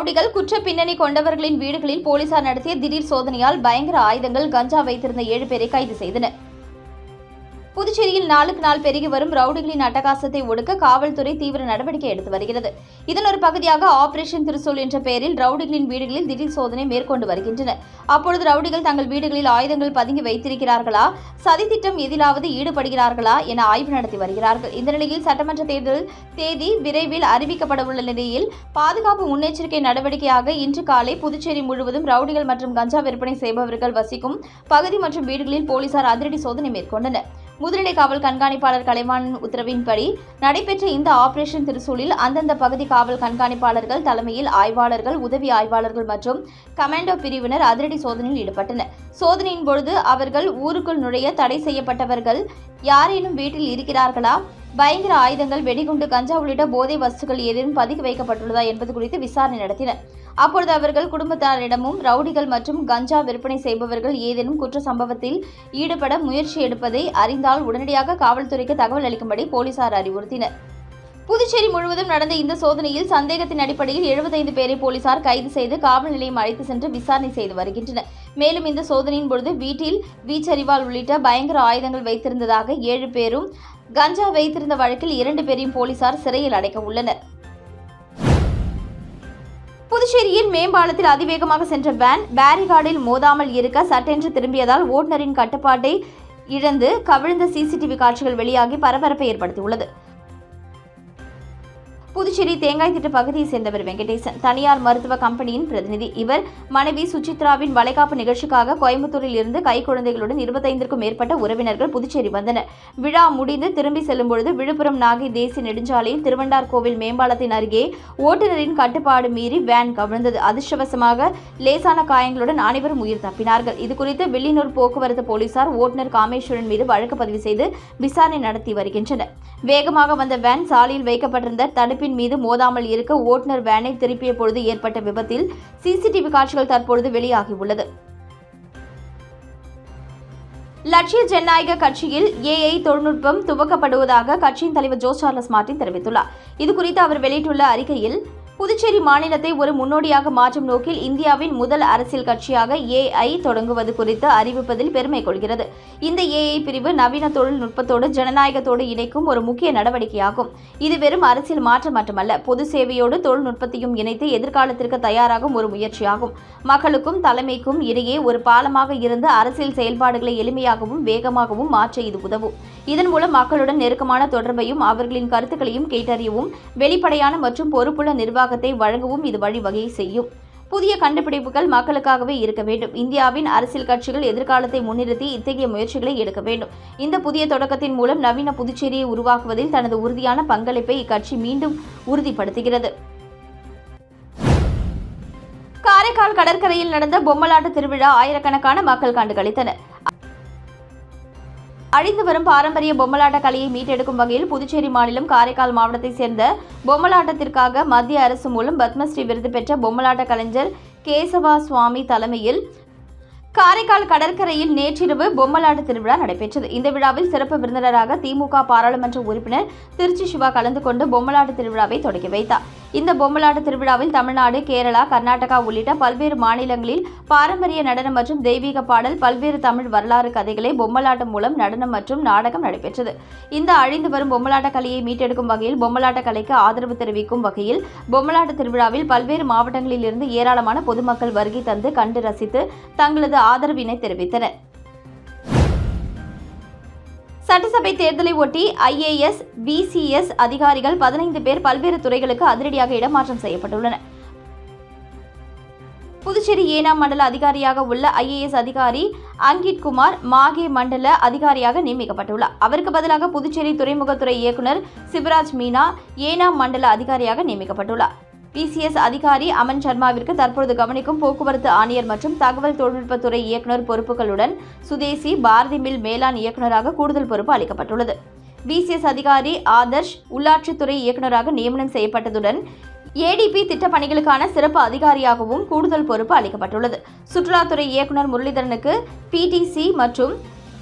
ரவுடிகள் குற்ற பின்னணி கொண்டவர்களின் வீடுகளில் போலீசார் நடத்திய திடீர் சோதனையால் பயங்கர ஆயுதங்கள், கஞ்சா வைத்திருந்த 7 பேரை கைது செய்தனர். புதுச்சேரியில் நாளுக்கு நாள் பெருகி வரும் ரவுடிகளின் அட்டகாசத்தை ஒடுக்க காவல்துறை தீவிர நடவடிக்கை எடுத்து வருகிறது. இதன் ஒரு பகுதியாக ஆபரேஷன் திருசூல் என்ற பெயரில் ரவுடிகளின் வீடுகளில் திடீர் சோதனை மேற்கொண்டு வருகின்றனர். அப்பொழுது ரவுடிகள் தங்கள் வீடுகளில் ஆயுதங்கள் பதுங்கி வைத்திருக்கிறார்களா, சதித்திட்டம் எதிலாவது ஈடுபடுகிறார்களா என ஆய்வு நடத்தி வருகிறார்கள். இந்த நிலையில் சட்டமன்ற தேர்தல் தேதி விரைவில் அறிவிக்கப்படவுள்ள நிலையில் பாதுகாப்பு முன்னெச்சரிக்கை நடவடிக்கையாக இன்று காலை புதுச்சேரி முழுவதும் ரவுடிகள் மற்றும் கஞ்சா விற்பனை செய்பவர்கள் வசிக்கும் பகுதி மற்றும் வீடுகளில் போலீசார் அதிரடி சோதனை மேற்கொண்டனர். முதுநிலை காவல் கண்காணிப்பாளர் கலைவாணன் உத்தரவின்படி நடைபெற்ற இந்த ஆபரேஷன் திருசூலில் அந்தந்த பகுதி காவல் கண்காணிப்பாளர்கள் தலைமையில் ஆய்வாளர்கள், உதவி ஆய்வாளர்கள் மற்றும் கமாண்டோ பிரிவினர் அதிரடி சோதனையில் ஈடுபட்டனர். சோதனையின் பொழுது அவர்கள் ஊருக்குள் நுழைய தடை செய்யப்பட்டவர்கள் யாரேனும் வீட்டில் இருக்கிறார்களா, பயங்கர ஆயுதங்கள், வெடிகுண்டு, கஞ்சா உள்ளிட்ட போதை வஸ்துக்கள் ஏதேனும் பதுக்கி வைக்கப்பட்டுள்ளதா என்பது குறித்து விசாரணை நடத்தினர். அப்பொழுது அவர்கள் குடும்பத்தாரிடமும் ரவுடிகள் மற்றும் கஞ்சா விற்பனை செய்பவர்கள் ஏதேனும் குற்ற சம்பவத்தில் ஈடுபட முயற்சி எடுப்பதை அறிந்தால் உடனடியாக காவல்துறைக்கு தகவல் அளிக்கும்படி போலீசார் அறிவுறுத்தினர். புதுச்சேரி முழுவதும் நடந்த இந்த சோதனையில் சந்தேகத்தின் அடிப்படையில் 75 பேரை போலீசார் கைது செய்து காவல் நிலையம் அழைத்து சென்று விசாரணை செய்து வருகின்றனர். மேலும் இந்த சோதனையின் பொழுது வீட்டில் வீச்சரிவாள் உள்ளிட்ட பயங்கர ஆயுதங்கள் வைத்திருந்ததாக 7 பேரும், கஞ்சா வைத்திருந்த வழக்கில் 2 பேரையும் போலீசார் சிறையில் அடைக்க உள்ளனர். புதுச்சேரியில் மேம்பாலத்தில் அதிவேகமாக சென்ற வேன் பேரிகார்டில் மோதாமல் இருக்க சட்டென்று திரும்பியதால் ஓட்டுநரின் கட்டுப்பாட்டை இழந்து கவிழ்ந்த சிசிடிவி காட்சிகள் வெளியாகி பரபரப்பை ஏற்படுத்தியுள்ளது. புதுச்சேரி தேங்காய் திட்ட பகுதியை சேர்ந்தவர் வெங்கடேசன், தனியார் மருத்துவ கம்பெனியின் பிரதிநிதி. இவர் மனைவி சுசித்ராவின் வளைகாப்பு நிகழ்ச்சிக்காக கோயம்புத்தூரில் இருந்து கைக்குழந்தைகளுடன் 25க்கும் மேற்பட்ட உறவினர்கள் புதுச்சேரி வந்தனர். விழா முடிந்து திரும்பி செல்லும் பொழுது விழுப்புரம் நாகை தேசிய நெடுஞ்சாலையில் திருவண்டார் கோவில் மேம்பாலத்தின் அருகே ஓட்டுநரின் கட்டுப்பாடு மீறி வேன் கவிழ்ந்தது. அதிர்ஷ்டவசமாக லேசான காயங்களுடன் அனைவரும் உயிர் தப்பினார்கள். இதுகுறித்து வில்லியனூர் போக்குவரத்து போலீசார் ஓட்டுநர் காமேஸ்வரன் மீது வழக்கு பதிவு செய்து விசாரணை நடத்தி வருகின்றனர். வேகமாக வந்த வேன் சாலையில் வைக்கப்பட்டிருந்த தடுப்பின் மீது மோதாமல் இருக்க ஓட்டுநர் வேனை திருப்பிய பொழுது ஏற்பட்ட விபத்தில் சிசிடிவி காட்சிகள் தற்பொழுது வெளியாகியுள்ளது. லட்சிய ஜனநாயக கட்சியில் AI தொழில்நுட்பம் துவக்கப்படுவதாக கட்சியின் தலைவர் ஜோஸ் சார்லஸ் மார்டின் தெரிவித்துள்ளார். இதுகுறித்து அவர் வெளியிட்டுள்ள அறிக்கையில், புதுச்சேரி மாநிலத்தை ஒரு முன்னோடியாக மாற்றும் நோக்கில் இந்தியாவின் முதல் அரசியல் கட்சியாக AI தொடங்குவது குறித்து அறிவிப்பதில் பெருமை கொள்கிறது. இந்த AI பிரிவு நவீன தொழில்நுட்பத்தோடு ஜனநாயகத்தோடு இணைக்கும் ஒரு முக்கிய நடவடிக்கையாகும். இது வெறும் அரசியல் மாற்றம் மட்டுமல்ல, பொது சேவையோடு தொழில்நுட்பத்தையும் இணைத்து எதிர்காலத்திற்கு தயாராகும் ஒரு முயற்சியாகும். மக்களுக்கும் தலைமைக்கும் இடையே ஒரு பாலமாக இருந்து அரசியல் செயல்பாடுகளை எளிமையாகவும் வேகமாகவும் மாற்ற இது உதவும். இதன் மூலம் மக்களுடன் நெருக்கமான தொடர்பையும் அவர்களின் கருத்துக்களையும் கேட்டறியவும் வெளிப்படையான மற்றும் பொறுப்புள்ள நிர்வாகத்தை வழங்கவும் இது வழிவகை செய்யும். புதிய கண்டுபிடிப்புகள் மக்களுக்காகவே இருக்க வேண்டும். இந்தியாவின் அரசியல் கட்சிகள் எதிர்காலத்தை முன்னிறுத்தி இத்தகைய முயற்சிகளை எடுக்க வேண்டும். இந்த புதிய தொடக்கத்தின் மூலம் நவீன புதுச்சேரியை உருவாக்குவதில் தனது உறுதியான பங்களிப்பை இக்கட்சி மீண்டும் உறுதிப்படுத்துகிறது. காரைக்கால் கடற்கரையில் நடந்த பொம்மலாட்ட திருவிழா ஆயிரக்கணக்கான மக்கள் கண்டுகளித்தனர். அழிந்து வரும் பாரம்பரிய பொம்மலாட்ட கலையை மீட்டெடுக்கும் வகையில் புதுச்சேரி மாநிலம் காரைக்கால் மாவட்டத்தைச் சேர்ந்த பொம்மலாட்டத்திற்காக மத்திய அரசு மூலம் பத்மஸ்ரீ விருது பெற்ற பொம்மலாட்ட கலைஞர் கேசவா சுவாமி தலைமையில் காரைக்கால் கடற்கரையில் நேற்றிரவு பொம்மலாட்ட திருவிழா நடைபெற்றது. இந்த விழாவில் சிறப்பு விருந்தினராக திமுக பாராளுமன்ற உறுப்பினர் திருச்சி சிவா கலந்து கொண்டு பொம்மலாட்ட திருவிழாவை தொடங்கி வைத்தார். இந்த பொம்மலாட்ட திருவிழாவில் தமிழ்நாடு, கேரளா, கர்நாடகா உள்ளிட்ட பல்வேறு மாநிலங்களில் பாரம்பரிய நடனம் மற்றும் தெய்வீக பாடல், பல்வேறு தமிழ் வரலாறு கதைகளை பொம்மலாட்டம் மூலம் நடனம் மற்றும் நாடகம் நடைபெற்றது. இந்த அழிந்து வரும் பொம்மலாட்ட கலையை மீட்டெடுக்கும் வகையில் பொம்மலாட்ட கலைக்கு ஆதரவு தெரிவிக்கும் வகையில் பொம்மலாட்ட திருவிழாவில் பல்வேறு மாவட்டங்களில் இருந்து ஏராளமான பொதுமக்கள் வருகை தந்து கண்டு ரசித்து தங்களது ஆதரவினை தெரிவித்தனர். சட்டசபை தேர்தலை ஒட்டி IAS, BCS அதிகாரிகள் 15 பேர் பல்வேறு துறைகளுக்கு அதிரடியாக இடமாற்றம் செய்யப்பட்டுள்ளனர். புதுச்சேரி ஏனாம் மண்டல அதிகாரியாக உள்ள IAS அதிகாரி அங்கிட் குமார் மாகே மண்டல அதிகாரியாக நியமிக்கப்பட்டுள்ளார். அவருக்கு பதிலாக புதுச்சேரி துறைமுகத்துறை இயக்குநர் சிவராஜ் மீனா ஏனாம் மண்டல அதிகாரியாக நியமிக்கப்பட்டுள்ளார். PCS அதிகாரி அமன் சர்மாவிற்கு தற்பொழுது கவனிக்கும் போக்குவரத்து ஆணையர் மற்றும் தகவல் தொழில்நுட்பத்துறை இயக்குநர் பொறுப்புகளுடன் சுதேசி பாரதி மில் மேலாண் இயக்குநராக கூடுதல் பொறுப்பு அளிக்கப்பட்டுள்ளது. BCS அதிகாரி ஆதர்ஷ் உள்ளாட்சித்துறை இயக்குநராக நியமனம் செய்யப்பட்டதுடன் ADP திட்டப் பணிகளுக்கான சிறப்பு அதிகாரியாகவும் கூடுதல் பொறுப்பு அளிக்கப்பட்டுள்ளது. சுற்றுலாத்துறை இயக்குநர் முரளிதரனுக்கு PTC மற்றும்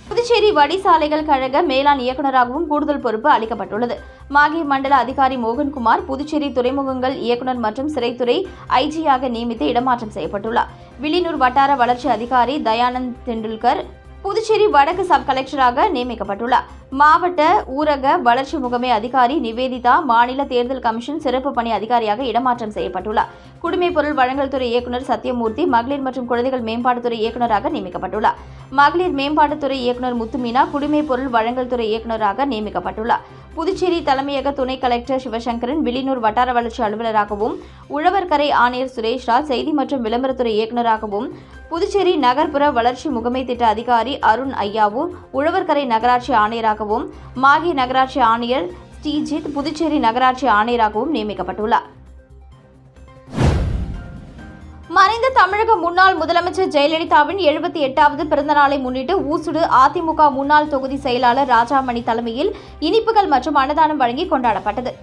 புதுச்சேரி வடிசாலைகள் கழக மேலாண் இயக்குநராகவும் கூடுதல் பொறுப்பு அளிக்கப்பட்டுள்ளது. மாகி மண்டல அதிகாரி மோகன்குமார் புதுச்சேரி துறைமுகங்கள் இயக்குநர் மற்றும் சிறைத்துறை ஐஜியாக நியமித்து இடமாற்றம் செய்யப்பட்டுள்ளார். வில்லியனூர் வட்டார வளர்ச்சி அதிகாரி தயானந்த் தெண்டுல்கர் புதுச்சேரி வடக்கு சப் கலெக்டராக நியமிக்கப்பட்டுள்ளார். மாவட்ட ஊரக வளர்ச்சி முகமை அதிகாரி நிவேதிதா மாநில தேர்தல் கமிஷன் சிறப்பு பணி அதிகாரியாக இடமாற்றம் செய்யப்பட்டுள்ளார். குடிமைப் பொருள் வழங்கல் துறை இயக்குநர் சத்யமூர்த்தி மகளிர் மற்றும் குழந்தைகள் மேம்பாட்டுத்துறை இயக்குநராக நியமிக்கப்பட்டுள்ளார். மகளிர் மேம்பாட்டுத்துறை இயக்குநர் முத்துமீனா குடிமைப் பொருள் வழங்கல் துறை இயக்குநராக நியமிக்கப்பட்டுள்ளார். புதுச்சேரி தலைமையக துணை கலெக்டர் சிவசங்கரன் வில்லியனூர் வட்டார வளர்ச்சி அலுவலராகவும், உழவர்கரை ஆணையர் சுரேஷ்ராஜ் செய்தி மற்றும் விளம்பரத்துறை இயக்குநராகவும், புதுச்சேரி நகர்ப்புற வளர்ச்சி முகமை திட்ட அதிகாரி அருண் ஐயாவு உழவர்கரை நகராட்சி ஆணையராகவும், மாகி நகராட்சி ஆணையர் ஸ்ரீஜித் புதுச்சேரி நகராட்சி ஆணையராகவும் நியமிக்கப்பட்டுள்ளார். மறைந்த தமிழக முன்னாள் முதலமைச்சர் ஜெயலலிதாவின் 78வது பிறந்தநாளை முன்னிட்டு ஊசுடு அதிமுக முன்னாள் தொகுதி செயலாளர் ராஜாமணி தலைமையில் இனிப்புகள் மற்றும் அன்னதானம் வழங்கி கொண்டாடப்பட்டது.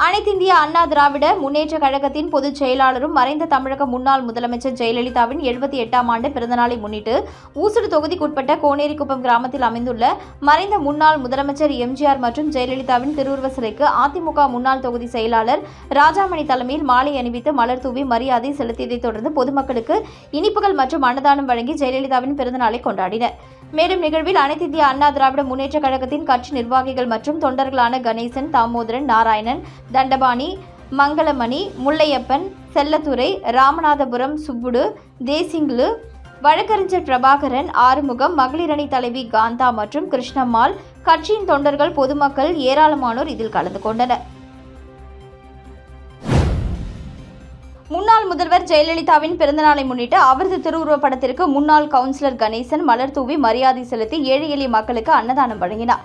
அனைத்திந்திய அண்ணா திராவிட முன்னேற்ற கழகத்தின் பொதுச் செயலாளரும் மறைந்த தமிழக முன்னாள் முதலமைச்சர் ஜெயலலிதாவின் 78ஆம் ஆண்டு பிறந்தநாளை முன்னிட்டு ஊசுடு தொகுதிக்குட்பட்ட கோனேரிக்குப்பம் கிராமத்தில் அமைந்துள்ள மறைந்த முன்னாள் முதலமைச்சர் எம்ஜிஆர் மற்றும் ஜெயலலிதாவின் திருவுருவ சிலைக்கு அதிமுக முன்னாள் தொகுதி செயலாளர் ராஜாமணி தலைமையில் மாலை அணிவித்து மலர் தூவி மரியாதை செலுத்தியதைத் தொடர்ந்து பொதுமக்களுக்கு இனிப்புகள் மற்றும் அன்னதானம் வழங்கி ஜெயலலிதாவின் பிறந்தநாளை கொண்டாடினர். மேலும் நிகழ்வில் அனைத்திந்திய அண்ணா திராவிட முன்னேற்ற கழகத்தின் கட்சி நிர்வாகிகள் மற்றும் தொண்டர்களான கணேசன், தாமோதரன், நாராயணன், தண்டபாணி, மங்களமணி, முல்லையப்பன், செல்லத்துரை, ராமநாதபுரம் சுப்புடு, தேசிங்லு, வழக்கறிஞர் பிரபாகரன், ஆறுமுகம், மகளிரணி தலைவி காந்தா மற்றும் கிருஷ்ணம்மாள், கட்சியின் தொண்டர்கள், பொதுமக்கள் ஏராளமானோர் இதில் கலந்து கொண்டனர். முன்னாள் முதல்வர் ஜெயலலிதாவின் பிறந்தநாளை முன்னிட்டு அவரது திருவுருவப் படத்திற்கு முன்னாள் கவுன்சிலர் கணேசன் மலர் தூவி மரியாதை செலுத்தி ஏழை எளிய மக்களுக்கு அன்னதானம் வழங்கினார்.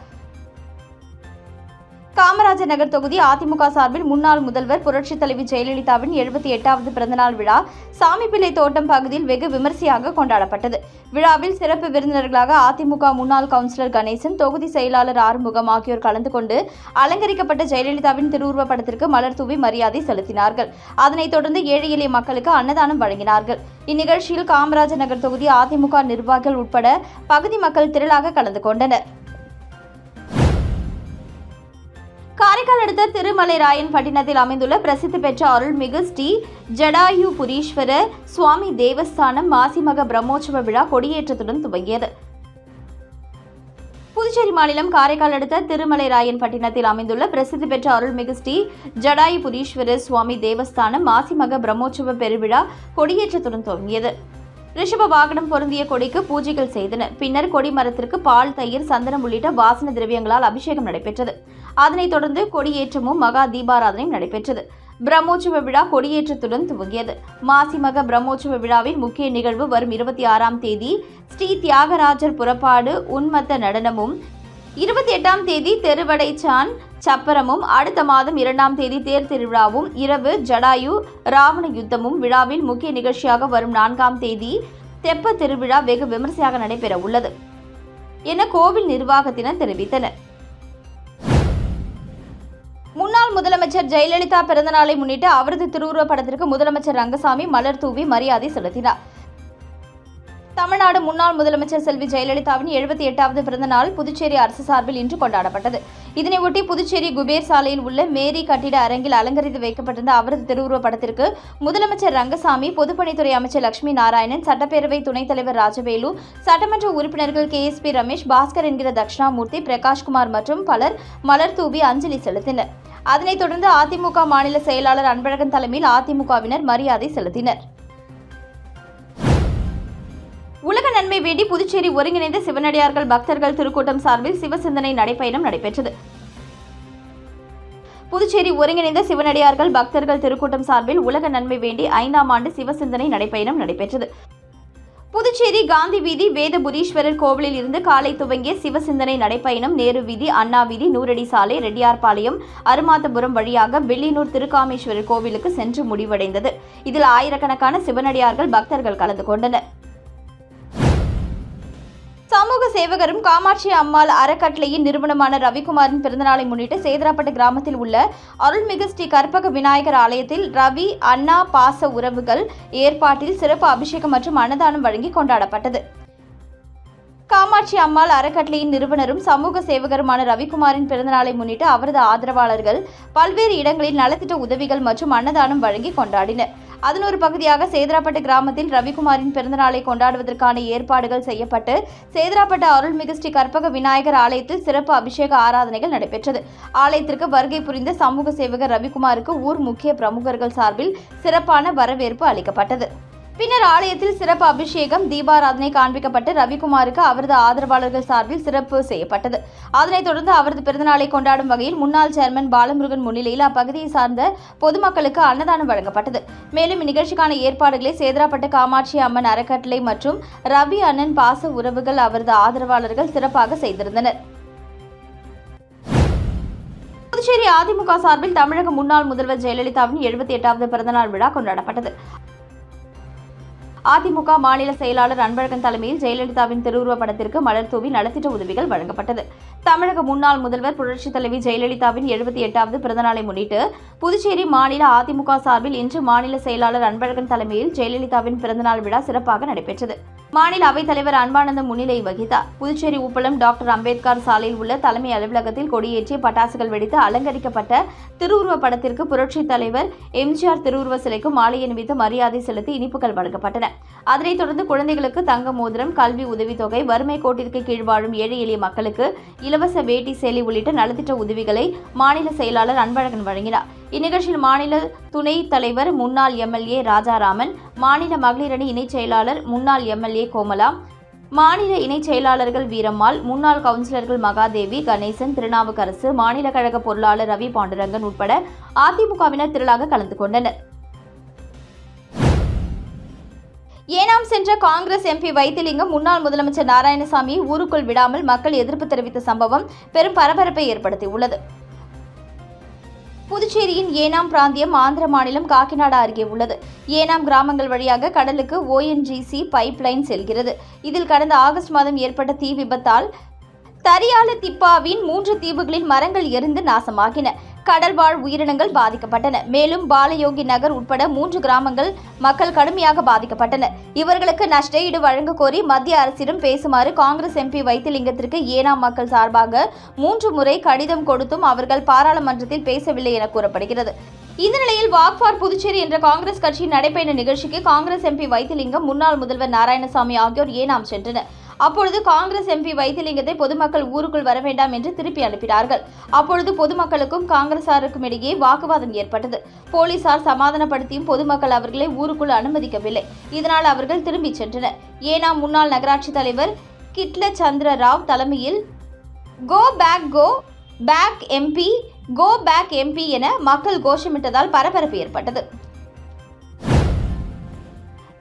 காமராஜர் நகர் தொகுதி அதிமுக சார்பில் முன்னாள் முதல்வர் புரட்சித் தலைவி ஜெயலலிதாவின் 78வது பிறந்தநாள் விழா சாமிப்பிள்ளை தோட்டம் பகுதியில் வெகு விமரிசையாக கொண்டாடப்பட்டது. விழாவில் சிறப்பு விருந்தினர்களாக அதிமுக முன்னாள் கவுன்சிலர் கணேசன், தொகுதி செயலாளர் ஆறுமுகம் ஆகியோர் கலந்து கொண்டு அலங்கரிக்கப்பட்ட ஜெயலலிதாவின் திருவுருவப் படத்திற்கு மலர் தூவி மரியாதை செலுத்தினார்கள். அதனைத் தொடர்ந்து ஏழை எளிய மக்களுக்கு அன்னதானம் வழங்கினார்கள். இந்நிகழ்ச்சியில் காமராஜர் நகர் தொகுதி அதிமுக நிர்வாகிகள் உட்பட பகுதி மக்கள் திரளாக கலந்து கொண்டனர். காரைக்கால் அடுத்த திருமலைராயன் பட்டினத்தில் அமைந்துள்ள பிரசித்தி பெற்ற அருள்மிகு ஸ்ரீ ஜடாயுபுரீஸ்வர சுவாமி தேவஸ்தானம் மாசிமக பிரம்மோற்சவ விழா கொடியேற்றத்துடன் துவங்கியது. புதுச்சேரி மாநிலம் காரைக்கால் அடுத்த திருமலைராயன் பட்டினத்தில் அமைந்துள்ள பிரசித்தி பெற்ற அருள்மிகு ஸ்ரீ ஜடாயுபுரீஸ்வர சுவாமி தேவஸ்தானம் மாசிமக பிரம்மோற்சவ பெருவிழா கொடியேற்றத்துடன் துவங்கியது. ரிஷப வாகனம் பொருந்திய கொடிக்கு பூஜைகள் செய்தனர். பின்னர் கொடி மரத்திற்கு பால், தயிர், சந்தனம் உள்ளிட்ட வாசன திரவியங்களால் அபிஷேகம் நடைபெற்றது. அதனைத் தொடர்ந்து கொடியேற்றமும் மகா தீபாராதனையும் நடைபெற்றது. பிரம்மோற்சவ விழா கொடியேற்றத்துடன் துவங்கியது. மாசிமக பிரம்மோற்சவ விழாவின் முக்கிய நிகழ்வு வரும் 26ஆம் தேதி ஸ்ரீ தியாகராஜர் புறப்பாடு உன்மத்த நடனமும், 28ஆம் தேதி தெருவடைச்சான் சப்பரமும், அடுத்த மாதம் 2ஆம் தேதி தேர் திருவிழாவும், இரவு ஜடாயு ராவண யுத்தமும் விழாவில் முக்கிய நிகழ்ச்சியாக வரும் 4ஆம் தேதி தெப்ப திருவிழா வெகு விமரிசையாக நடைபெற உள்ளது என கோவில் நிர்வாகத்தினர் தெரிவித்தனர். முன்னாள் முதலமைச்சர் ஜெயலலிதா பிறந்தநாளை முன்னிட்டு அவரது திருவுருவப் படத்திற்கு முதலமைச்சர் ரங்கசாமி மலர் தூவி மரியாதை செலுத்தினார். தமிழ்நாடு முன்னாள் முதலமைச்சர் செல்வி ஜெயலலிதாவின் 78வது பிறந்த நாள் புதுச்சேரி அரசு சார்பில் இன்று கொண்டாடப்பட்டது. இதனையொட்டி புதுச்சேரி குபேர் சாலையில் உள்ள மேரி கட்டிட அரங்கில் அலங்கரித்து வைக்கப்பட்டிருந்த அவரது திருவுருவப் படத்திற்கு முதலமைச்சர் ரங்கசாமி, பொதுப்பணித்துறை அமைச்சர் லட்சுமி நாராயணன், சட்டப்பேரவை துணைத் தலைவர் ராஜவேலு, சட்டமன்ற உறுப்பினர்கள் KSP ரமேஷ், பாஸ்கர் என்கிற தட்சிணாமூர்த்தி, பிரகாஷ்குமார் மற்றும் பலர் மலர் தூவி அஞ்சலி செலுத்தினர். அதனைத் தொடர்ந்து அதிமுக மாநில செயலாளர் அன்பழகன் தலைமையில் அதிமுகவினர் மரியாதை செலுத்தினர். உலக நன்மை வேண்டி புதுச்சேரி ஒருங்கிணைந்த சிவனடியார்கள் பக்தர்கள் திருக்கூட்டம் சார்பில் சிவசிந்தனை நடைபயணம் நடைபெற்றது. புதுச்சேரி ஒருங்கிணைந்த சிவனடியார்கள் பக்தர்கள் திருக்கூட்டம் சார்பில் உலக நன்மை வேண்டி 5ஆம் ஆண்டு சிவசிந்தனை நடைபயணம் நடைபெற்றது. புதுச்சேரி காந்தி வீதி வேதபுரீஸ்வரர் கோவிலில் இருந்து காலை துவங்கிய சிவசிந்தனை நடைபயணம் நேரு வீதி, அண்ணா வீதி, நூறடி சாலை, ரெட்டியார்பாளையம், அருமாத்தபுரம் வழியாக வில்லியனூர் திருக்காமேஸ்வரர் கோவிலுக்கு சென்று முடிவடைந்தது. இதில் ஆயிரக்கணக்கான சிவனடியார்கள் பக்தர்கள் கலந்து கொண்டனர். சமூக சேவகரும் காமாட்சி அம்மாள் அறக்கட்டளையின் நிறுவனமான ரவிக்குமாரின் பிறந்தநாளை முன்னிட்டு சேதராப்பட்டு கிராமத்தில் உள்ள அருள்மிகு ஸ்ரீ கற்பக விநாயகர் ஆலயத்தில் ரவி அண்ணா பாச உறவுகள் ஏற்பாட்டில் சிறப்பு அபிஷேகம் மற்றும் அன்னதானம் வழங்கி கொண்டாடப்பட்டது. காமாட்சி காமாட்சி அம்மாள் அறக்கட்டளையின் நிறுவனரும் சமூக சேவகருமான ரவிக்குமாரின் பிறந்தநாளை முன்னிட்டு அவரது ஆதரவாளர்கள் பல்வேறு இடங்களில் நலத்திட்ட உதவிகள் மற்றும் அன்னதானம் வழங்கி கொண்டாடினர். அதன் ஒரு பகுதியாக சேதராப்பட்டு கிராமத்தில் ரவிக்குமாரின் பிறந்தநாளை கொண்டாடுவதற்கான ஏற்பாடுகள் செய்யப்பட்டு சேதராப்பட்டு அருள்மிகு ஸ்ரீ கற்பக விநாயகர் ஆலயத்தில் சிறப்பு அபிஷேக ஆராதனைகள் நடைபெற்றது. ஆலயத்திற்கு வருகை புரிந்த சமூக சேவகர் ரவிக்குமாருக்கு ஊர் முக்கிய பிரமுகர்கள் சார்பில் சிறப்பான வரவேற்பு அளிக்கப்பட்டது. பின்னர் ஆலயத்தில் சிறப்பு அபிஷேகம் தீபாராதனை காண்பிக்கப்பட்டு ரவிக்குமாருக்கு அவரது ஆதரவாளர்கள் சார்பில் சிறப்பு செய்யப்பட்டது. அதனைத் தொடர்ந்து அவரது பிறந்தநாளை கொண்டாடும் வகையில் முன்னாள் சேர்மன் பாலமுருகன் முன்னிலையில் அப்பகுதியை சார்ந்த பொதுமக்களுக்கு அன்னதானம் வழங்கப்பட்டது. மேலும் இந்நிகழ்ச்சிக்கான ஏற்பாடுகளை சேதராப்பட்டு காமாட்சி அம்மன் அறக்கட்டளை மற்றும் ரவி அண்ணன் பாச உறவுகள் அவரது ஆதரவாளர்கள் சிறப்பாக செய்திருந்தனர். புதுச்சேரி அதிமுக சார்பில் தமிழக முன்னாள் முதல்வர் ஜெயலலிதாவின் 78வது பிறந்தநாள் விழா கொண்டாடப்பட்டது. அதிமுக மாநில செயலாளர் அன்பழகன் தலைமையில் ஜெயலலிதாவின் திருவுருவப் படத்திற்கு மலர் தூவி நலத்திட்ட உதவிகள் வழங்கப்பட்டது. தமிழக முன்னாள் முதல்வர் புரட்சித் தலைவி ஜெயலலிதாவின் 78வது பிறந்தநாளை முன்னிட்டு புதுச்சேரி மாநில அதிமுக சார்பில் இன்று மாநில செயலாளர் அன்பழகன் தலைமையில் ஜெயலலிதாவின் பிறந்தநாள் விழா சிறப்பாக நடைபெற்றது. மாநில அவைத்தலைவர் அன்பானந்தம் முன்னிலை வகித்தார். புதுச்சேரி உப்பளம் டாக்டர் அம்பேத்கர் சாலையில் உள்ள தலைமை அலுவலகத்தில் கொடியேற்றி பட்டாசுகள் வெடித்து அலங்கரிக்கப்பட்ட திருவுருவப் படத்திற்கு புரட்சித் தலைவர் எம்ஜிஆர் திருவுருவ சிலைக்கு மாலை அணிவித்து மரியாதை செலுத்தி இனிப்புகள் வழங்கப்பட்டன. அதனைத் தொடர்ந்து குழந்தைகளுக்கு தங்க மோதிரம், கல்வி உதவித்தொகை, வறுமை கோட்டிற்கு கீழ் வாழும் ஏழை எளிய மக்களுக்கு இலவச வேட்டி சேலை உள்ளிட்ட நலத்திட்ட உதவிகளை மாநில செயலாளர் அன்பழகன் வழங்கினார். இந்நிகழ்ச்சியில் மாநில துணைத் தலைவர் முன்னாள் எம்எல்ஏ ராஜாராமன், மாநில மகளிர் அணி இணைச் செயலாளர் முன்னாள் எம்எல்ஏ கோமலா, மாநில இணைச் செயலாளர்கள் வீரம்மாள், முன்னாள் கவுன்சிலர்கள் மகாதேவி, கணேசன், திருநாவுக்கரசு, மாநில கழக பொருளாளர் ரவி பாண்டுரங்கன் உட்பட அதிமுகவினர் திரளாக கலந்து கொண்டனர். ஏனாம் சென்ற காங்கிரஸ் எம்பி வைத்திலிங்கம் முன்னாள் முதலமைச்சர் நாராயணசாமியை ஊருக்குள் விடாமல் மக்கள் எதிர்ப்பு தெரிவித்த சம்பவம் பெரும் பரபரப்பை ஏற்படுத்தியுள்ளது. புதுச்சேரியின் ஏனாம் பிராந்தியம் ஆந்திர மாநிலம் காக்கிநாடா அருகே உள்ளது. ஏனாம் கிராமங்கள் வழியாக கடலுக்கு ONGC பைப் லைன் செல்கிறது. இதில் கடந்த ஆகஸ்ட் மாதம் ஏற்பட்ட தீ விபத்தால் தரியால திப்பாவின் 3 தீவுகளில் மரங்கள் எரிந்து நாசமாகின. கடல்வாழ் உயிரினங்கள் பாதிக்கப்பட்டன. மேலும் பாலயோகி நகர் உட்பட 3 கிராமங்கள் மக்கள் கடுமையாக பாதிக்கப்பட்டனர். இவர்களுக்கு நஷ்ட ஈடு வழங்க கோரி மத்திய அரசிடம் பேசுமாறு காங்கிரஸ் எம்பி வைத்திலிங்கத்திற்கு ஏனாம் மக்கள் சார்பாக 3 முறை கடிதம் கொடுத்தும் அவர்கள் பாராளுமன்றத்தில் பேசவில்லை என கூறப்படுகிறது. இந்த நிலையில் வாக் ஃபார் புதுச்சேரி என்ற காங்கிரஸ் கட்சியின் நடைபயண நிகழ்ச்சிக்கு காங்கிரஸ் எம்பி வைத்திலிங்கம், முன்னாள் முதல்வர் நாராயணசாமி ஆகியோர் ஏனாம் சென்றனர். அப்பொழுது காங்கிரஸ் எம்பி வைத்திலிங்கத்தை பொதுமக்கள் ஊருக்குள் வர வேண்டாம் என்று திருப்பி அனுப்பினார்கள். அப்பொழுது பொதுமக்களுக்கும் காங்கிரசாருக்கும் இடையே வாக்குவாதம் ஏற்பட்டது. போலீசார் சமாதானப்படுத்தியும் பொதுமக்கள் அவர்களை ஊருக்குள் அனுமதிக்கவில்லை. இதனால் அவர்கள் திரும்பிச் சென்றனர். ஏனாம் முன்னாள் நகராட்சி தலைவர் கிட்ல சந்திர ராவ் தலைமையில் கோ பேக் எம்பி என மக்கள் கோஷமிட்டதால் பரபரப்பு ஏற்பட்டது.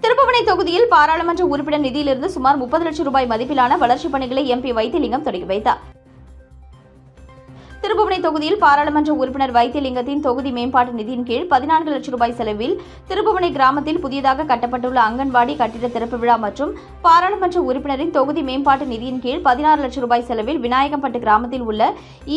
திருப்புவனை தொகுதியில் பாராளுமன்ற உறுப்பினர் நிதியிலிருந்து சுமார் 30 லட்சம் ரூபாய் மதிப்பிலான வளர்ச்சிப் பணிகளை எம்பி வைத்திலிங்கம் தொடங்கி வைத்தார். திருப்புவனை தொகுதியில் பாராளுமன்ற உறுப்பினர் வைத்திலிங்கத்தின் தொகுதி மேம்பாட்டு நிதியின் கீழ் 14 லட்சம் ரூபாய் செலவில் திருப்புவனை கிராமத்தில் புதியதாக கட்டப்பட்டுள்ள அங்கன்வாடி கட்டிட திறப்பு விழா மற்றும் பாராளுமன்ற உறுப்பினரின் தொகுதி மேம்பாட்டு நிதியின் கீழ் 16 லட்சம் ரூபாய் செலவில் விநாயகம்பட்டு கிராமத்தில் உள்ள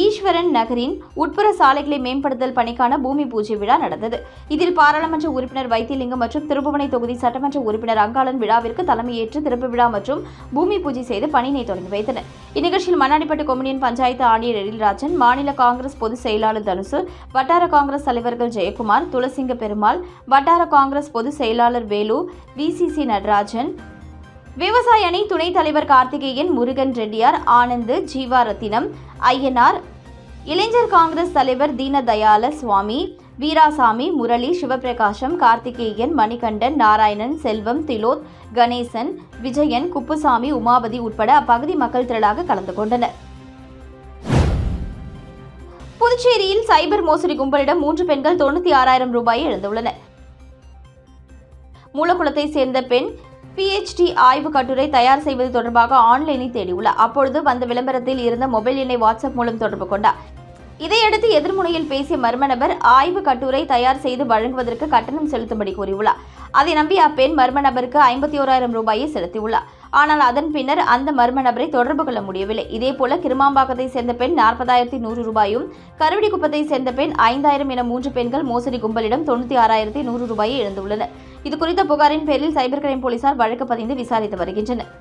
ஈஸ்வரன் நகரின் உட்புற சாலைகளை மேம்படுத்தல் பணிக்கான பூமி பூஜை விழா நடந்தது. இதில் பாராளுமன்ற உறுப்பினர் வைத்திலிங்கம் மற்றும் திருப்புவனை தொகுதி சட்டமன்ற உறுப்பினர் அங்காளன் விழாவிற்கு தலைமையேற்று திறப்பு விழா மற்றும் பூமி பூஜை செய்து பணியினை தொடங்கி வைத்தனர். இந்நிகழ்ச்சியில் மண்ணாடிப்பட்டு கொம்யூனியன் பஞ்சாயத்து ஆணையர் எழில்ராஜன், மாநில காங்கிரஸ் பொதுச் செயலாளர் தனுசு, வட்டார காங்கிரஸ் தலைவர்கள் ஜெயக்குமார், துளசிங்க பெருமாள், வட்டார காங்கிரஸ் பொதுச் செயலாளர் வேலு, VCC நடராஜன், விவசாய அணி துணைத் தலைவர் கார்த்திகேயன், முருகன் ரெட்டியார், ஆனந்த், ஜீவாரத்தினம், ஐயனார், இளைஞர் காங்கிரஸ் தலைவர் தீனதயாள சுவாமி, வீராசாமி, முரளி, சிவபிரகாசம், கார்த்திகேயன், மணிகண்டன், நாராயணன், செல்வம், திலோத், கணேசன், விஜயன், குப்புசாமி, உமாபதி உட்பட அப்பகுதி மக்கள் திரளாக கலந்து கொண்டனர். புதுச்சேரியில் சைபர் மோசடி கும்பலிடம் 3 பெண்கள் 96,000 ரூபாயை இழந்துள்ளனர். மூலக்குளத்தை சேர்ந்த பெண் PhD ஆய்வு கட்டுரை தயார் செய்வது தொடர்பாக ஆன்லைனில் தேடியுள்ளார். அப்பொழுது வந்த விளம்பரத்தில் இருந்த மொபைல் எண்ணை வாட்ஸ்அப் மூலம் தொடர்பு கொண்டார். இதையடுத்து எதிர்முனையில் பேசிய மர்ம நபர் ஆய்வு கட்டுரை தயார் செய்து வழங்குவதற்கு கட்டணம் செலுத்தும்படி கூறியுள்ளார். அதை நம்பி அப்பெண் மர்ம நபருக்கு 51,000 ரூபாயை செலுத்தியுள்ளார். ஆனால் அதன் பின்னர் அந்த மர்ம நபரை தொடர்பு கொள்ள முடியவில்லை. இதேபோல கிருமாம்பாக்கத்தை சேர்ந்த பெண் 40,100 ரூபாயும், கருவடிக்குப்பத்தை சேர்ந்த பெண் 5,000 என 3 பெண்கள் மோசடி கும்பலிடம் 96,100 ரூபாயை இழந்துள்ளனர். இதுகுறித்த புகாரின் பேரில் சைபர் கிரைம் போலீசார் வழக்கு பதிந்து விசாரித்து வருகின்றனர்.